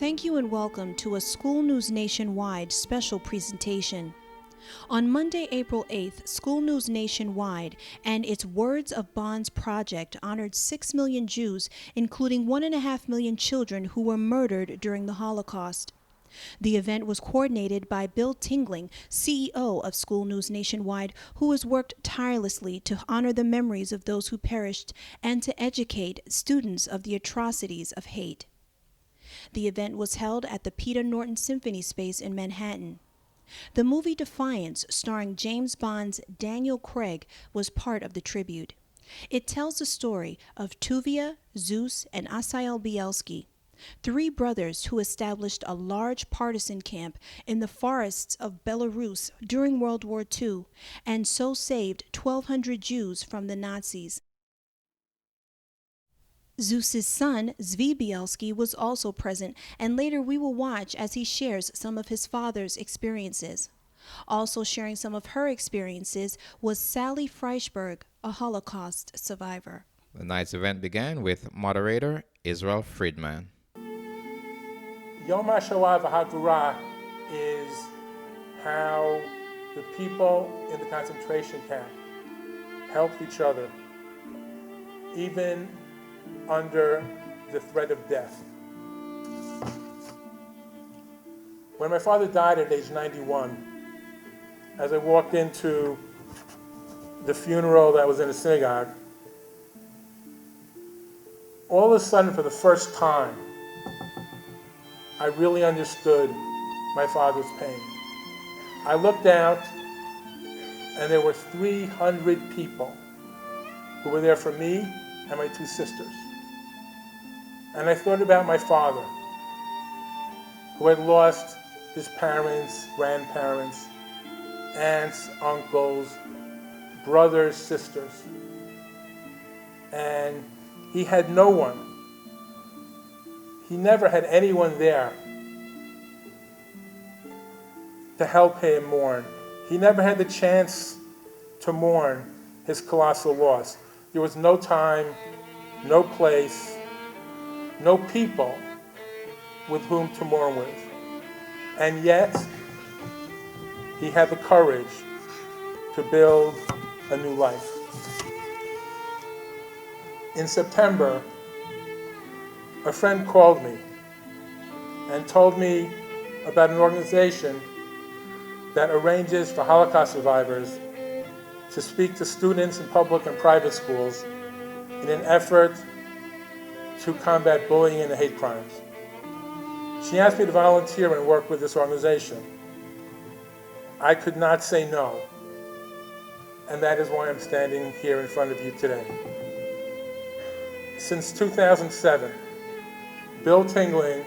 Thank you and welcome to a School News Nationwide special presentation. On Monday, April 8th, School News Nationwide and its Words of Bonds project honored 6 million Jews, including 1.5 million children who were murdered during the Holocaust. The event was coordinated by Bill Tingling, CEO of School News Nationwide, who has worked tirelessly to honor the memories of those who perished and to educate students of the atrocities of hate. The event was held at the Peter Norton Symphony Space in Manhattan. The movie Defiance, starring James Bond's Daniel Craig, was part of the tribute. It tells the story of Tuvia, Zeus, and Zvi Bielski, three brothers who established a large partisan camp in the forests of Belarus during World War II and so saved 1,200 Jews from the Nazis. Zeus's son, Zvi Bielski, was also present, and later we will watch as he shares some of his father's experiences. Also sharing some of her experiences was Sally Frischberg, a Holocaust survivor. The night's event began with moderator Israel Friedman. Yom HaShoah v'Hagvura is how the people in the concentration camp helped each other, even under the threat of death. When my father died at age 91, as I walked into the funeral that was in a synagogue, all of a sudden, for the first time, I really understood my father's pain. I looked out, and there were 300 people who were there for me and my two sisters. And I thought about my father, who had lost his parents, grandparents, aunts, uncles, brothers, sisters. And he had no one. He never had anyone there to help him mourn. He never had the chance to mourn his colossal loss. There was no time, no place, no people with whom to mourn with. And yet, he had the courage to build a new life. In September, a friend called me and told me about an organization that arranges for Holocaust survivors to speak to students in public and private schools in an effort to combat bullying and hate crimes. She asked me to volunteer and work with this organization. I could not say no, and that is why I'm standing here in front of you today. Since 2007, Bill Tingling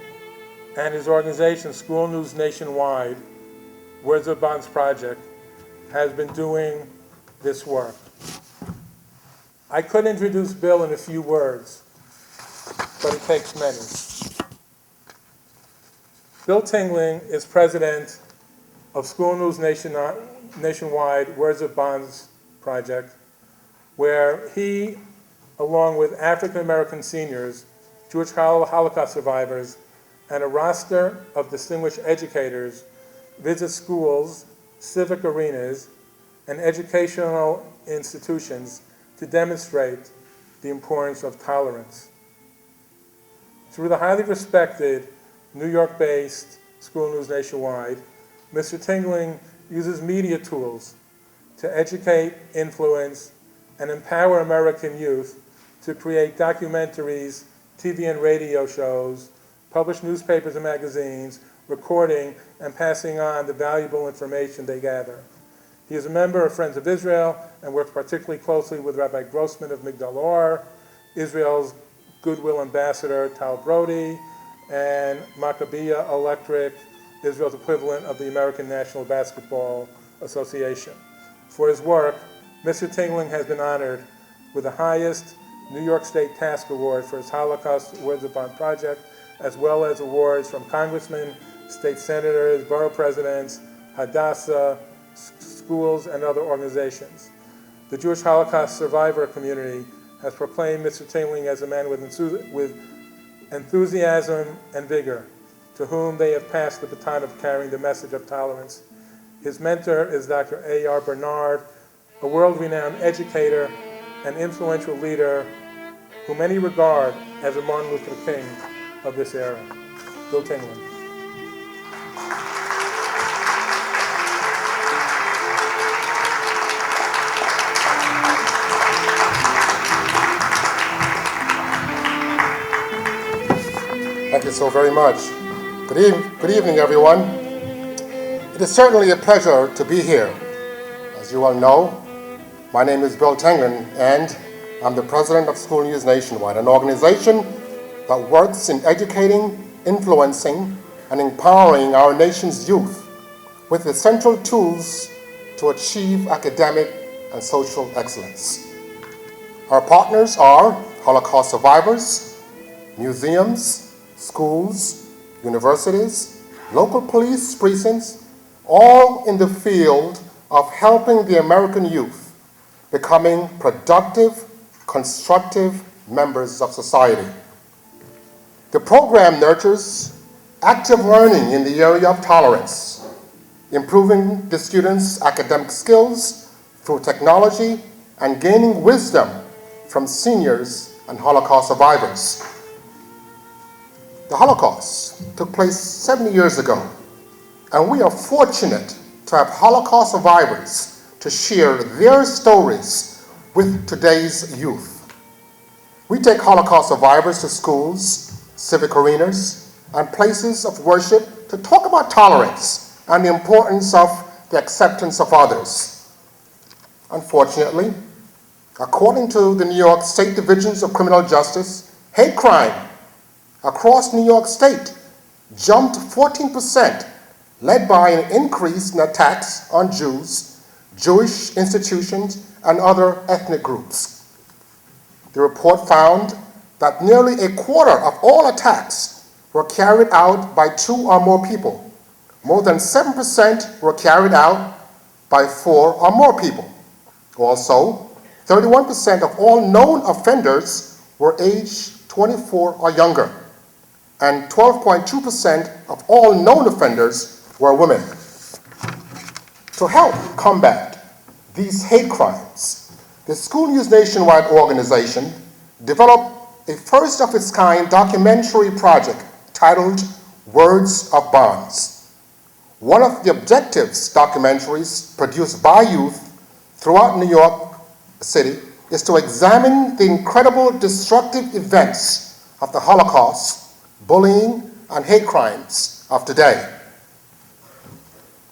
and his organization, School News Nationwide, Words of Bonds Project, has been doing this work. I could introduce Bill in a few words, but it takes many. Bill Tingling is president of School News Nationwide Words of Bonds Project, where he, along with African American seniors, Jewish Holocaust survivors, and a roster of distinguished educators, visit schools, civic arenas, and educational institutions to demonstrate the importance of tolerance. Through the highly respected New York-based School News Nationwide, Mr. Tingling uses media tools to educate, influence, and empower American youth to create documentaries, TV and radio shows, publish newspapers and magazines, recording and passing on the valuable information they gather. He is a member of Friends of Israel and works particularly closely with Rabbi Grossman of Migdal Or, Israel's Goodwill Ambassador Tal Brody, and Maccabiah Electric, Israel's equivalent of the American National Basketball Association. For his work, Mr. Tingling has been honored with the highest New York State Task Award for his Holocaust Words of Bond project, as well as awards from congressmen, state senators, borough presidents, Hadassah, schools, and other organizations. The Jewish Holocaust survivor community has proclaimed Mr. Tingling as a man with enthusiasm and vigor. to whom they have passed the baton of carrying the message of tolerance. His mentor is Dr. A.R. Bernard, a world-renowned educator and influential leader who many regard as a Martin Luther King of this era. Bill Tingling. Thank you so very much. Good evening, everyone. It is certainly a pleasure to be here. As you all know, my name is Bill Tingling, and I'm the president of School News Nationwide, an organization that works in educating, influencing, and empowering our nation's youth with essential tools to achieve academic and social excellence. Our partners are Holocaust survivors, museums, schools, universities, local police precincts, all in the field of helping the American youth becoming productive, constructive members of society. The program nurtures active learning in the area of tolerance, improving the students' academic skills through technology and gaining wisdom from seniors and Holocaust survivors. The Holocaust took place 70 years ago, and we are fortunate to have Holocaust survivors to share their stories with today's youth. We take Holocaust survivors to schools, civic arenas, and places of worship to talk about tolerance and the importance of the acceptance of others. Unfortunately, according to the New York State Divisions of Criminal Justice, hate crime across New York State jumped 14%, led by an increase in attacks on Jews, Jewish institutions, and other ethnic groups. The report found that nearly a quarter of all attacks were carried out by 2 or more people. More than 7% were carried out by 4 or more people. Also, 31% of all known offenders were aged 24 or younger, and 12.2% of all known offenders were women. To help combat these hate crimes, the School News Nationwide organization developed a first-of-its-kind documentary project titled Words of Bonds. One of the objectives documentaries produced by youth throughout New York City is to examine the incredible destructive events of the Holocaust, bullying, and hate crimes of today.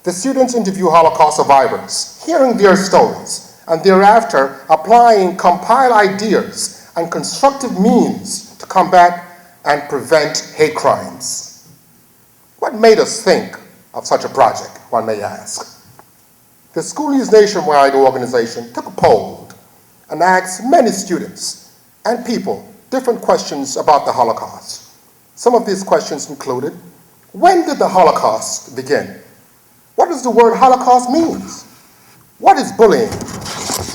The students interview Holocaust survivors, hearing their stories, and thereafter applying compiled ideas and constructive means to combat and prevent hate crimes. What made us think of such a project, one may ask? The School News Nationwide organization took a poll and asked many students and people different questions about the Holocaust. Some of these questions included, when did the Holocaust begin? What does the word Holocaust mean? What is bullying?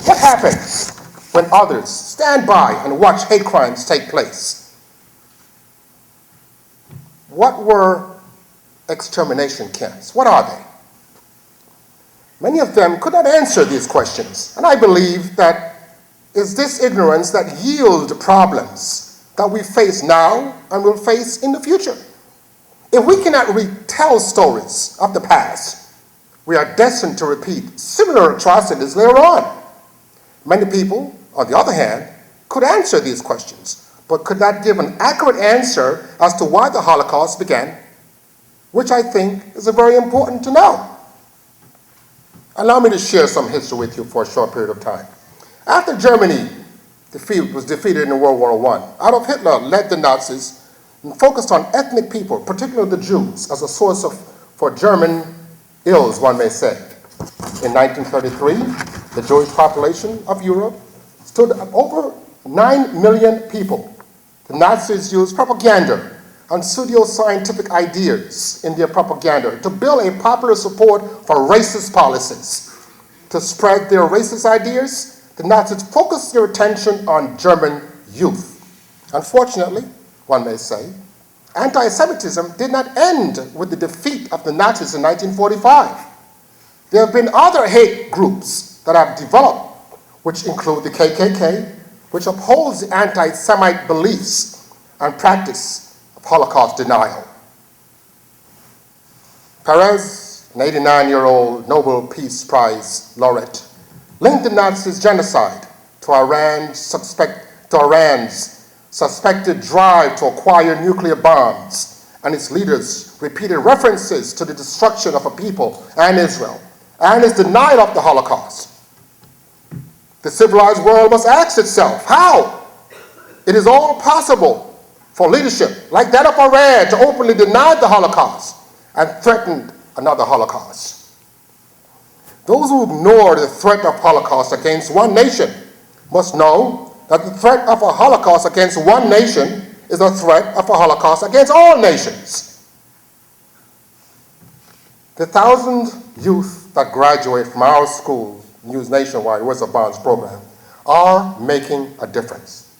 What happens when others stand by and watch hate crimes take place? What were extermination camps? What are they? Many of them could not answer these questions, and I believe that it's this ignorance that yields problems that we face now and will face in the future. If we cannot retell stories of the past, we are destined to repeat similar atrocities later on. Many people, on the other hand, could answer these questions, but could not give an accurate answer as to why the Holocaust began, which I think is very important to know. Allow me to share some history with you for a short period of time. After Germany was defeated in World War I, Adolf Hitler led the Nazis and focused on ethnic people, particularly the Jews, as a source for German ills, one may say. In 1933, the Jewish population of Europe stood at over 9 million people. The Nazis used propaganda and pseudo-scientific ideas in their propaganda to build a popular support for racist policies. To spread their racist ideas, the Nazis focused their attention on German youth. Unfortunately, one may say, Anti-Semitism did not end with the defeat of the Nazis in 1945. There have been other hate groups that have developed, which include the KKK, which upholds the anti-Semite beliefs and practice of Holocaust denial. Perez, an 89-year-old Nobel Peace Prize laureate, linked the Nazis' genocide to Iran's suspected drive to acquire nuclear bombs and its leaders' repeated references to the destruction of a people and Israel and its denial of the Holocaust. The civilized world must ask itself how it is all possible for leadership like that of Iran to openly deny the Holocaust and threaten another Holocaust. Those who ignore the threat of Holocaust against one nation must know that the threat of a Holocaust against one nation is a threat of a Holocaust against all nations. The 1,000 youth that graduate from our school, News Nationwide, Words of Bonds program, are making a difference.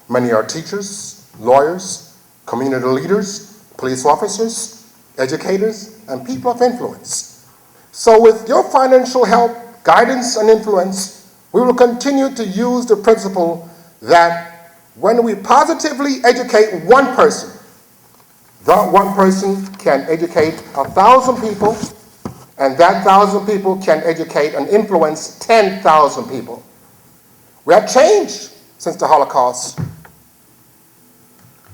Many are teachers, lawyers, community leaders, police officers, educators, and people of influence. So with your financial help, guidance, and influence, we will continue to use the principle that when we positively educate one person, that one person can educate 1,000 people, and that 1,000 people can educate and influence 10,000 people. We have changed since the Holocaust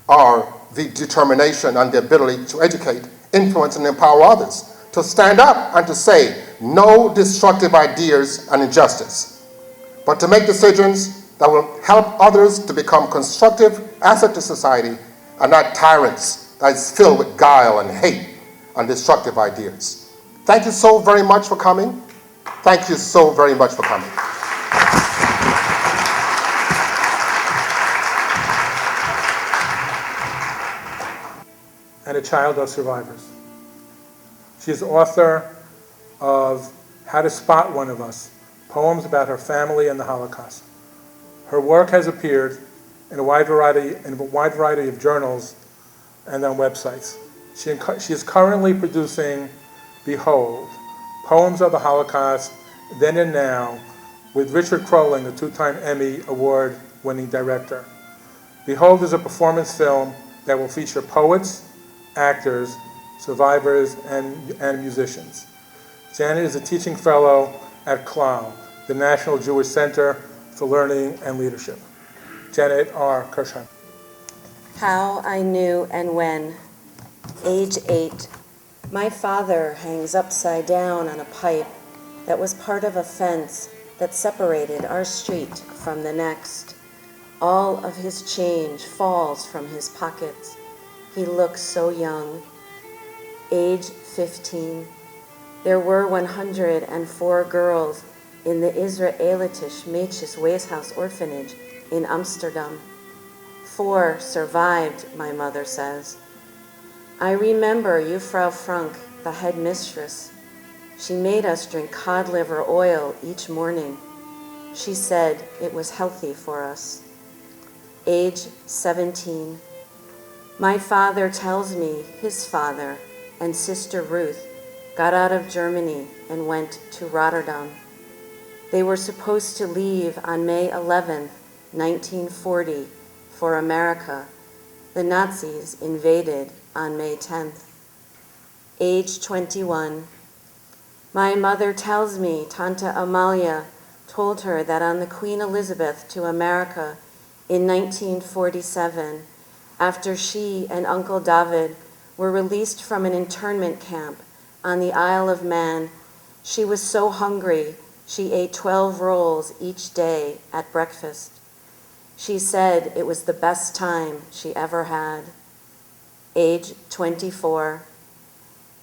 are the determination and the ability to educate, influence, and empower others, to stand up and to say no destructive ideas and injustice, but to make decisions that will help others to become constructive asset to society and not tyrants that is filled with guile and hate and destructive ideas. Thank you so very much for coming. Thank you so very much for coming. And a child of survivors. She is author of How to Spot One of Us, poems about her family and the Holocaust. Her work has appeared in a wide variety of journals and on websites. She is currently producing Behold, Poems of the Holocaust, Then and Now, with Richard Crowling, the two-time Emmy Award-winning director. Behold is a performance film that will feature poets, actors, survivors, and musicians. Janet is a teaching fellow at CLAL, the National Jewish Center for Learning and Leadership. Janet R. Kirshheim. How I Knew and When. Age 8. My father hangs upside down on a pipe that was part of a fence that separated our street from the next. All of his change falls from his pockets. He looks so young. Age 15. There were 104 girls in the Israelitisch Mädches Weeshuis orphanage in Amsterdam. 4 survived, my mother says. I remember Frau Frank, the headmistress. She made us drink cod liver oil each morning. She said it was healthy for us. Age 17. My father tells me his father and sister Ruth got out of Germany and went to Rotterdam. They were supposed to leave on May 11th, 1940, for America. The Nazis invaded on May 10th. Age 21. My mother tells me Tante Amalia told her that on the Queen Elizabeth to America in 1947, after she and Uncle David were released from an internment camp on the Isle of Man, she was so hungry she ate 12 rolls each day at breakfast. She said it was the best time she ever had. Age 24.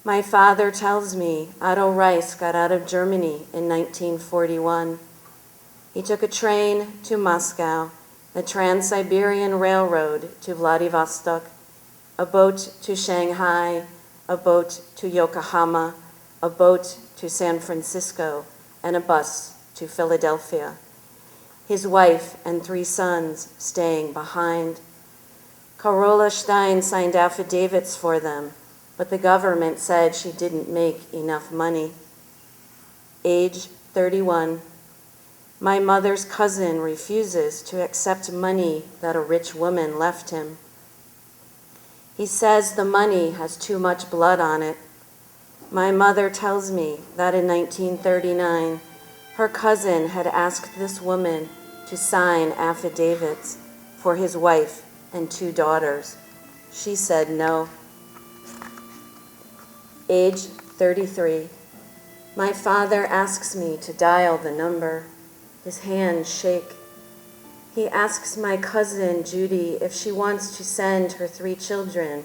My father tells me Otto Reis got out of Germany in 1941. He took a train to Moscow, the Trans-Siberian Railroad to Vladivostok, a boat to Shanghai, a boat to Yokohama, a boat to San Francisco, and a bus to Philadelphia. His wife and 3 sons staying behind. Carola Stein signed affidavits for them, but the government said she didn't make enough money. Age 31. My mother's cousin refuses to accept money that a rich woman left him. He says the money has too much blood on it. My mother tells me that in 1939, her cousin had asked this woman to sign affidavits for his wife and 2 daughters. She said no. Age 33. My father asks me to dial the number. His hands shake. He asks my cousin Judy if she wants to send her 3 children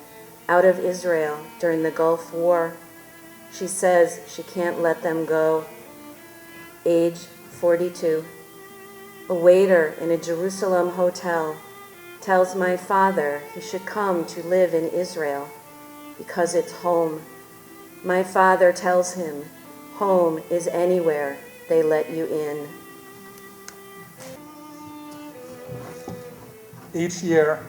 out of Israel during the Gulf War. She says she can't let them go. Age 42. A waiter in a Jerusalem hotel tells my father he should come to live in Israel because it's home. My father tells him home is anywhere they let you in. Each year,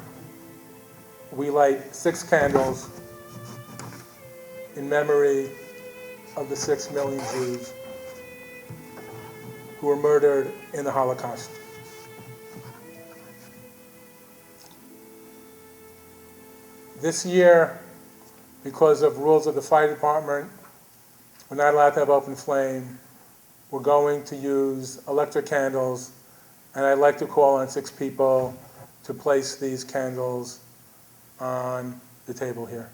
we light 6 candles in memory of the 6 million Jews who were murdered in the Holocaust. This year, because of rules of the fire department, we're not allowed to have open flame. We're going to use electric candles, and I'd like to call on 6 people to place these candles on the table here.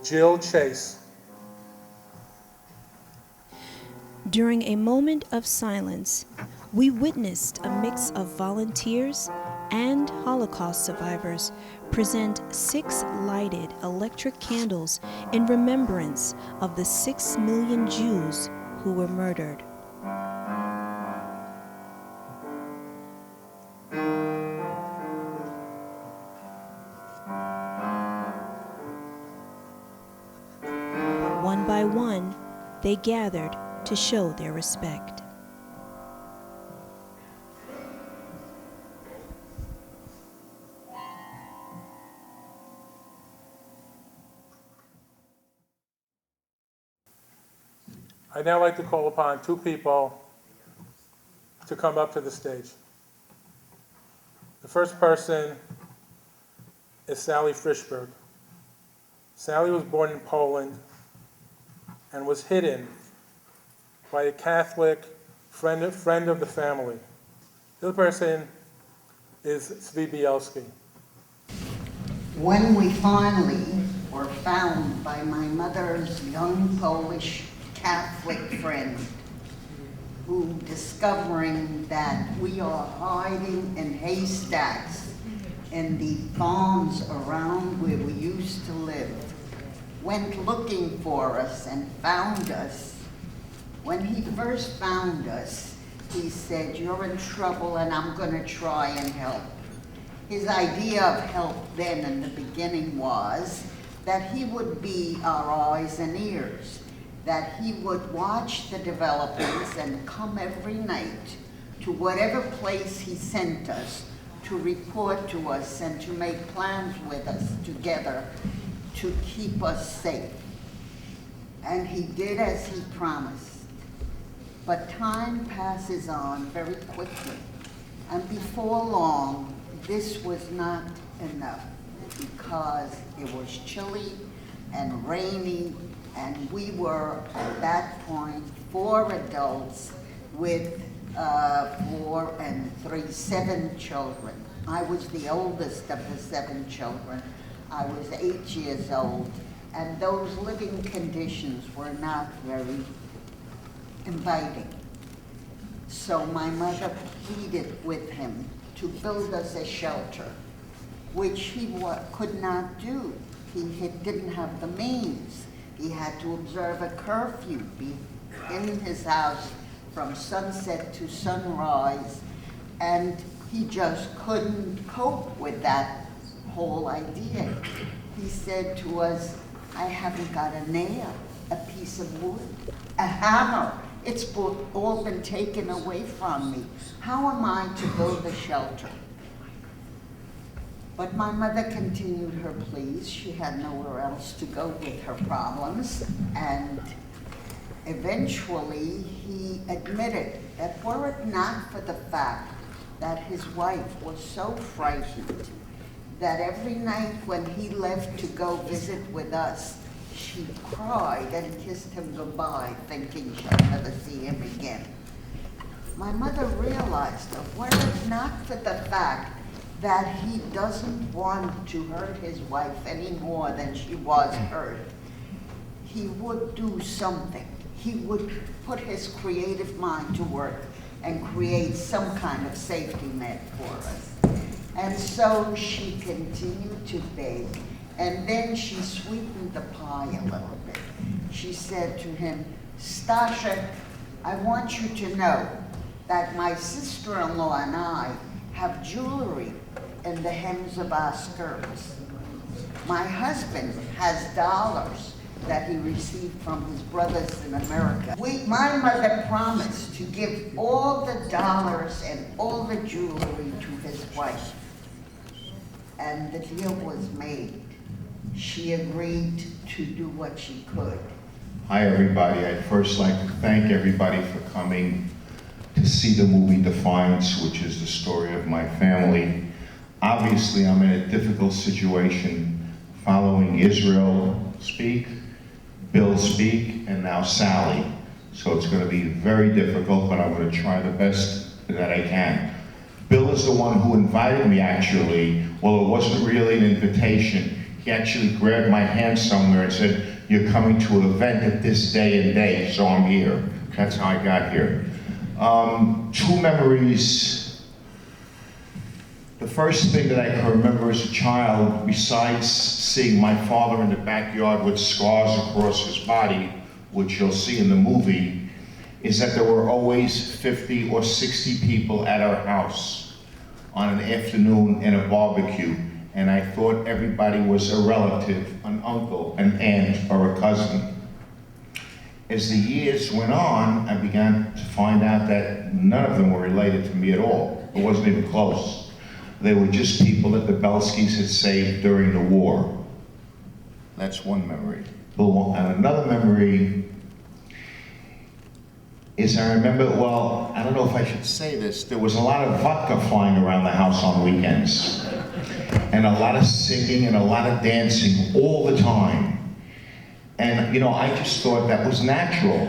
Jill Chase. During a moment of silence, we witnessed a mix of volunteers and Holocaust survivors present 6 lighted electric candles in remembrance of the 6 million Jews who were murdered. One by one, they gathered to show their respect. I'd now like to call upon 2 people to come up to the stage. The first person is Sally Frischberg. Sally was born in Poland and was hidden by a Catholic friend of the family. The other person is Zvi Bielski. When we finally were found by my mother's young Polish Catholic friend, who, discovering that we are hiding in haystacks in the farms around where we used to live, went looking for us and found us. When he first found us, he said, "You're in trouble and I'm going to try and help." His idea of help then in the beginning was that he would be our eyes and ears, that he would watch the developments and come every night to whatever place he sent us to report to us and to make plans with us together to keep us safe. And he did as he promised. But time passes on very quickly, and before long, this was not enough because it was chilly and rainy, and we were at that point 4 adults with 4 and 3, 7 children. I was the oldest of the 7 children. I was 8 years old, and those living conditions were not very inviting. So my mother pleaded with him to build us a shelter, which he could not do. He didn't have the means. He had to observe a curfew, be in his house from sunset to sunrise, and he just couldn't cope with that whole idea. He said to us, "I haven't got a nail, a piece of wood, a hammer. It's all been taken away from me. How am I to build a shelter?" But my mother continued her pleas. She had nowhere else to go with her problems. And eventually he admitted that were it not for the fact that his wife was so frightened that every night when he left to go visit with us, she cried and kissed him goodbye, thinking she'd never see him again. My mother realized that were it not for the fact that he doesn't want to hurt his wife any more than she was hurt, he would do something. He would put his creative mind to work and create some kind of safety net for us. And so she continued to beg, and then she sweetened the pie a little bit. She said to him, Stasha, I want you to know that my sister-in-law and I have jewelry in the hems of our skirts. My husband has dollars that he received from his brothers in America. My mother promised to give all the dollars and all the jewelry to his wife. And the deal was made. She agreed to do what she could. Hi everybody, I'd first like to thank everybody for coming to see the movie Defiance, which is the story of my family. Obviously, I'm in a difficult situation following Israel speak, Bill speak, and now Sally. So it's going to be very difficult, but I'm going to try the best that I can. Bill is the one who invited me, actually. Well, it wasn't really an invitation. He actually grabbed my hand somewhere and said, you're coming to an event at this day and day, so I'm here. That's how I got here. Two memories. The first thing that I can remember as a child, besides seeing my father in the backyard with scars across his body, which you'll see in the movie, is that there were always 50 or 60 people at our house on an afternoon in a barbecue. And I thought everybody was a relative, an uncle, an aunt, or a cousin. As the years went on, I began to find out that none of them were related to me at all. It wasn't even close. They were just people that the Bielskis had saved during the war. That's one memory. And another memory is I remember, well, I don't know if I should say this, there was a lot of vodka flying around the house on weekends. And a lot of singing and a lot of dancing all the time. And, you know, I just thought that was natural.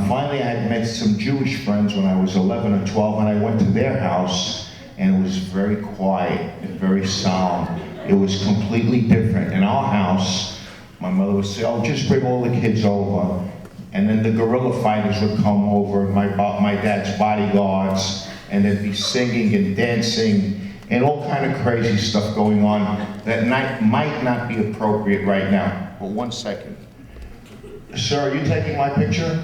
Finally, I had met some Jewish friends when I was 11 or 12, and I went to their house, and it was very quiet and very solemn. It was completely different. In our house, my mother would say, oh, just bring all the kids over. And then the guerrilla fighters would come over, my dad's bodyguards, and they'd be singing and dancing, and all kind of crazy stuff going on that might not be appropriate right now. But 1 second. Sir, are you taking my picture?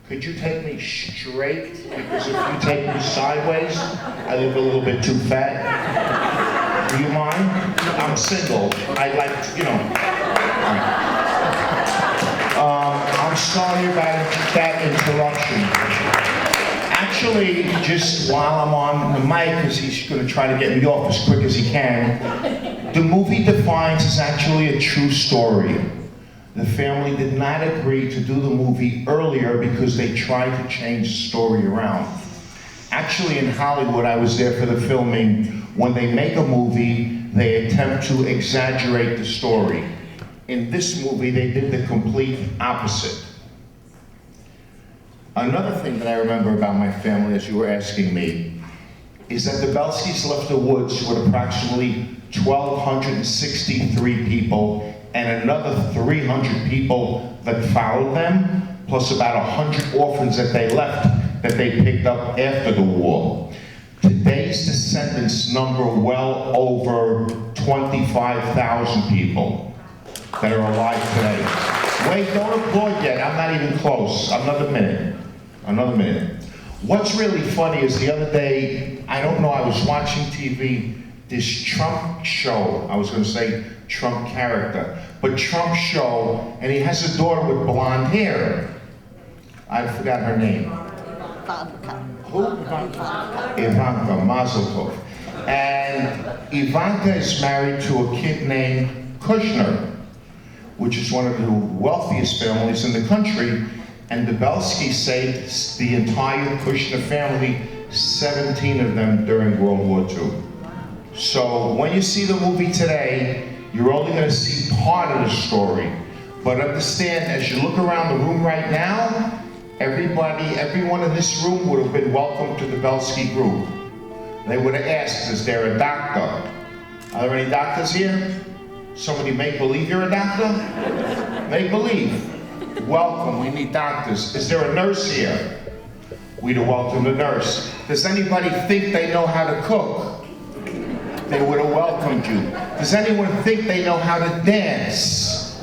Could you take me straight? Because if you take me sideways, I look a little bit too fat. Do you mind? I'm single. I like, you know. All right. I'm sorry about that interruption. Actually, just while I'm on the mic, because he's going to try to get me off as quick as he can, the movie Defiance is actually a true story. The family did not agree to do the movie earlier because they tried to change the story around. Actually, in Hollywood, I was there for the filming. When they make a movie, they attempt to exaggerate the story. In this movie, they did the complete opposite. Another thing that I remember about my family, as you were asking me, is that the Bielskis left the woods with approximately 1,263 people and another 300 people that followed them, plus about 100 orphans that they left that they picked up after the war. Today's descendants number well over 25,000 people that are alive today. Wait, don't applaud yet, I'm not even close. Another minute. What's really funny is the other day, I don't know, I was watching TV, this Trump show, I was going to say Trump character, but Trump show, and he has a daughter with blonde hair. I forgot her name. Ivanka. Who? Ivanka Mazel Tov. And Ivanka is married to a kid named Kushner, which is one of the wealthiest families in the country. And the Bielski saved the entire Kushner family, 17 of them during World War II. So when you see the movie today, you're only going to see part of the story. But understand, as you look around the room right now, everyone in this room would have been welcome to the Bielski group. They would have asked, is there a doctor? Are there any doctors here? Somebody make believe you're a doctor? Make believe. Welcome, we need doctors. Is there a nurse here? We'd have welcomed a nurse. Does anybody think they know how to cook? They would have welcomed you. Does anyone think they know how to dance?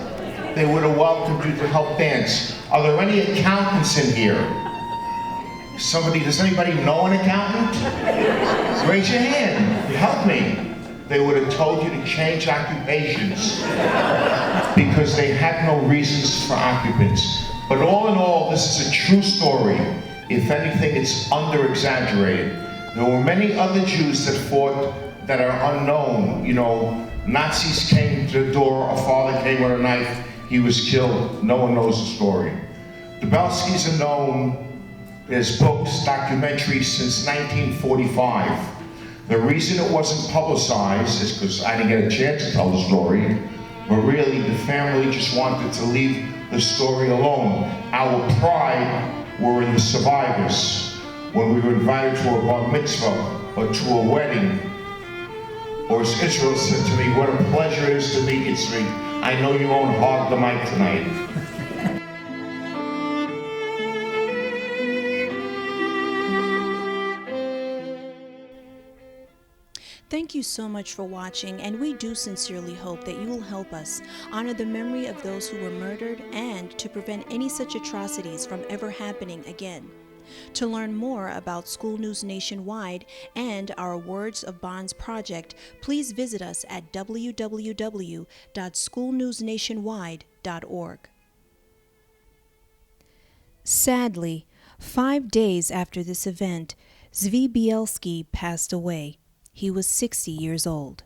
They would have welcomed you to help dance. Are there any accountants in here? Does anybody know an accountant? Raise your hand, help me. They would have told you to change occupations because they had no reasons for occupants. But all in all, this is a true story. If anything, it's under-exaggerated. There were many other Jews that fought that are unknown. You know, Nazis came to the door, a father came with a knife, he was killed. No one knows the story. The Bielskis are known. There's books, documentaries since 1945. The reason it wasn't publicized is because I didn't get a chance to tell the story, but really the family just wanted to leave the story alone. Our pride were in the survivors. When we were invited to a bar mitzvah or to a wedding, or as Israel said to me, what a pleasure it is to meet you, Zvi. I know you won't hog the mic tonight. Thank you so much for watching, and we do sincerely hope that you will help us honor the memory of those who were murdered and to prevent any such atrocities from ever happening again. To learn more about School News Nationwide and our Words of Bonds project, please visit us at www.schoolnewsnationwide.org. Sadly, 5 days after this event, Zvi Bielski passed away. He was 60 years old.